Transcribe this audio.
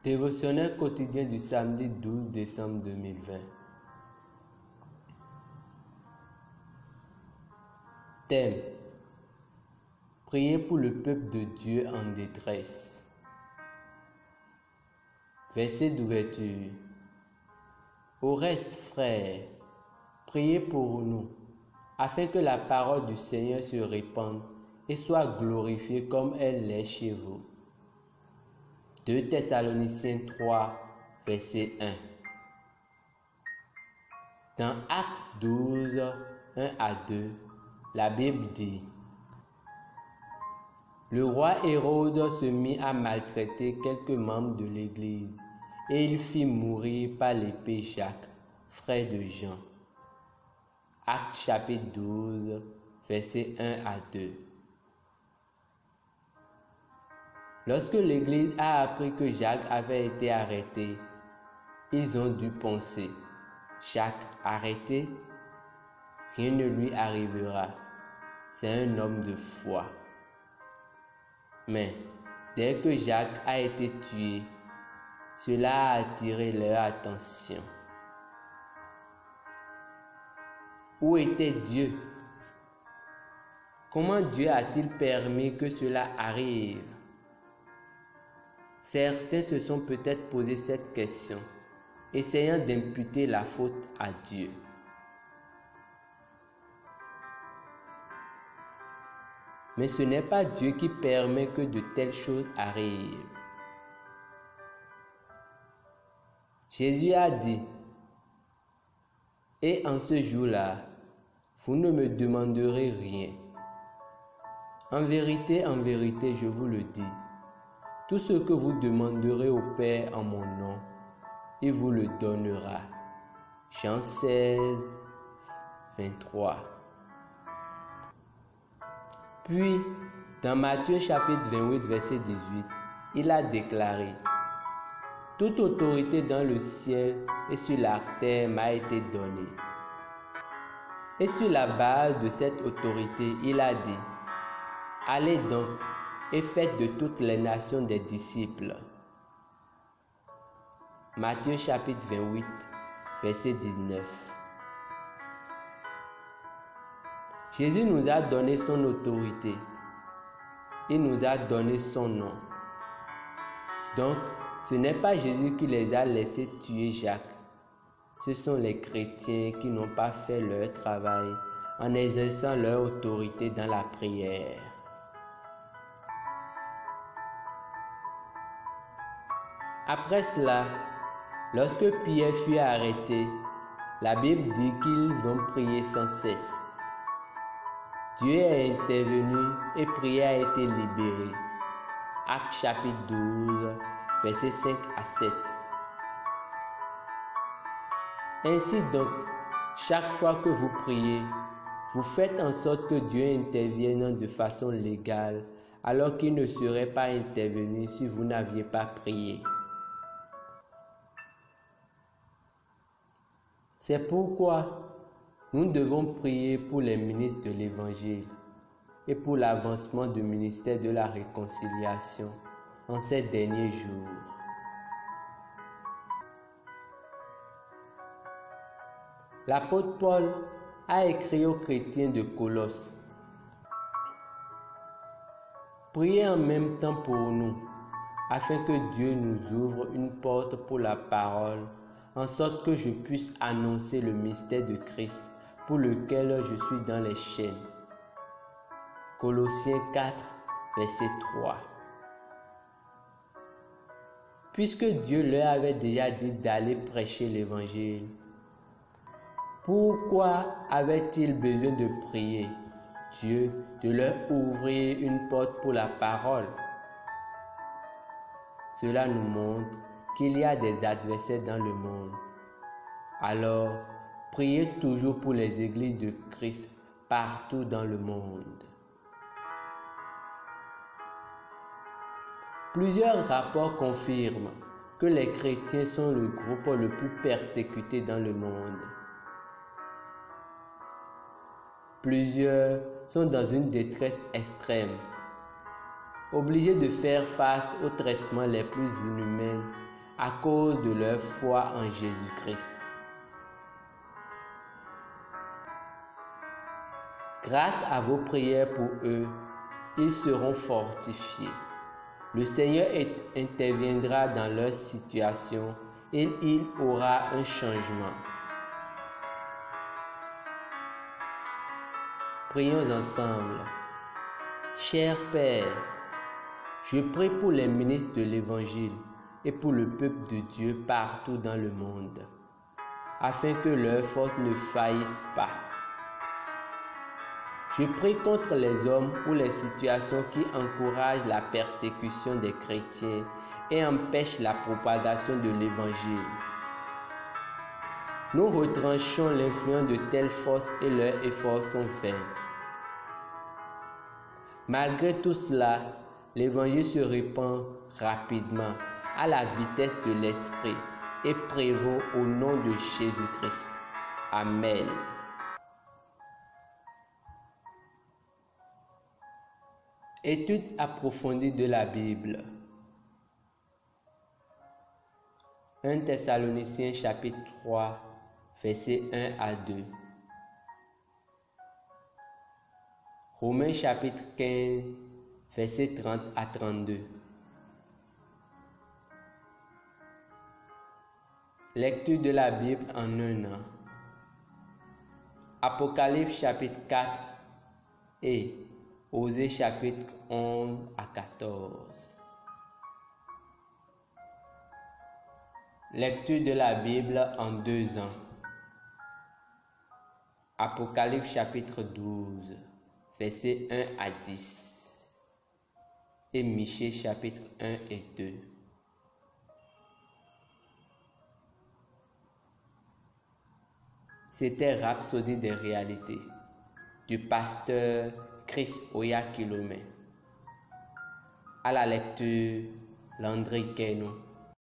Dévotionnel quotidien du samedi 12 décembre 2020. Thème: prier pour le peuple de Dieu en détresse. Verset d'ouverture. Au reste, frères, priez pour nous, afin que la parole du Seigneur se répande et soit glorifiée comme elle l'est chez vous. 2 Thessaloniciens 3, verset 1. Dans Actes 12, 1 à 2, la Bible dit: le roi Hérode se mit à maltraiter quelques membres de l'Église, et il fit mourir par l'épée Jacques, frère de Jean. Actes chapitre 12, versets 1 à 2. Lorsque l'Église a appris que Jacques avait été arrêté, ils ont dû penser: Jacques arrêté, rien ne lui arrivera, c'est un homme de foi. Mais dès que Jacques a été tué, cela a attiré leur attention. Où était Dieu? Comment Dieu a-t-il permis que cela arrive? Certains se sont peut-être posé cette question, essayant d'imputer la faute à Dieu. Mais ce n'est pas Dieu qui permet que de telles choses arrivent. Jésus a dit: et en ce jour-là, vous ne me demanderez rien. En vérité, je vous le dis, tout ce que vous demanderez au Père en mon nom, il vous le donnera. Jean 16, 23. Puis, dans Matthieu chapitre 28, verset 18, il a déclaré: toute autorité dans le ciel et sur la terre m'a été donnée. Et sur la base de cette autorité, il a dit: allez donc et faites de toutes les nations des disciples. Matthieu chapitre 28, verset 19. Jésus nous a donné son autorité. Il nous a donné son nom. Donc, ce n'est pas Jésus qui les a laissés tuer Jacques. Ce sont les chrétiens qui n'ont pas fait leur travail en exerçant leur autorité dans la prière. Après cela, lorsque Pierre fut arrêté, la Bible dit qu'ils ont prié sans cesse. Dieu est intervenu et Pierre a été libéré. Actes chapitre 12, versets 5 à 7. Ainsi donc, chaque fois que vous priez, vous faites en sorte que Dieu intervienne de façon légale, alors qu'il ne serait pas intervenu si vous n'aviez pas prié. C'est pourquoi nous devons prier pour les ministres de l'Évangile et pour l'avancement du ministère de la réconciliation en ces derniers jours. L'apôtre Paul a écrit aux chrétiens de Colosse: priez en même temps pour nous, afin que Dieu nous ouvre une porte pour la parole, en sorte que je puisse annoncer le mystère de Christ, pour lequel je suis dans les chaînes. Colossiens 4, verset 3. Puisque Dieu leur avait déjà dit d'aller prêcher l'évangile, pourquoi avait-il besoin de prier Dieu de leur ouvrir une porte pour la parole? Cela nous montre qu'il y a des adversaires dans le monde. Alors, priez toujours pour les églises de Christ partout dans le monde. Plusieurs rapports confirment que les chrétiens sont le groupe le plus persécuté dans le monde. Plusieurs sont dans une détresse extrême, obligés de faire face aux traitements les plus inhumains à cause de leur foi en Jésus-Christ. Grâce à vos prières pour eux, ils seront fortifiés. Le Seigneur interviendra dans leur situation et il aura un changement. Prions ensemble. Cher Père, je prie pour les ministres de l'Évangile et pour le peuple de Dieu partout dans le monde, afin que leurs forces ne faillissent pas. Je prie contre les hommes ou les situations qui encouragent la persécution des chrétiens et empêchent la propagation de l'Évangile. Nous retranchons l'influence de telles forces et leurs efforts sont vains. Malgré tout cela, l'Évangile se répand rapidement à la vitesse de l'Esprit et prévaut au nom de Jésus-Christ. Amen. Étude approfondie de la Bible. 1 Thessaloniciens chapitre 3, versets 1 à 2. Romains chapitre 15, versets 30 à 32. Lecture de la Bible en un an. Apocalypse chapitre 4 et Osée chapitre 11 à 14. Lecture de la Bible en 2 ans. Apocalypse chapitre 12, versets 1 à 10. Et Michée chapitre 1 et 2. C'était Rhapsodie des réalités du pasteur Chris Oyakhilome. À la lecture, Landry Keno.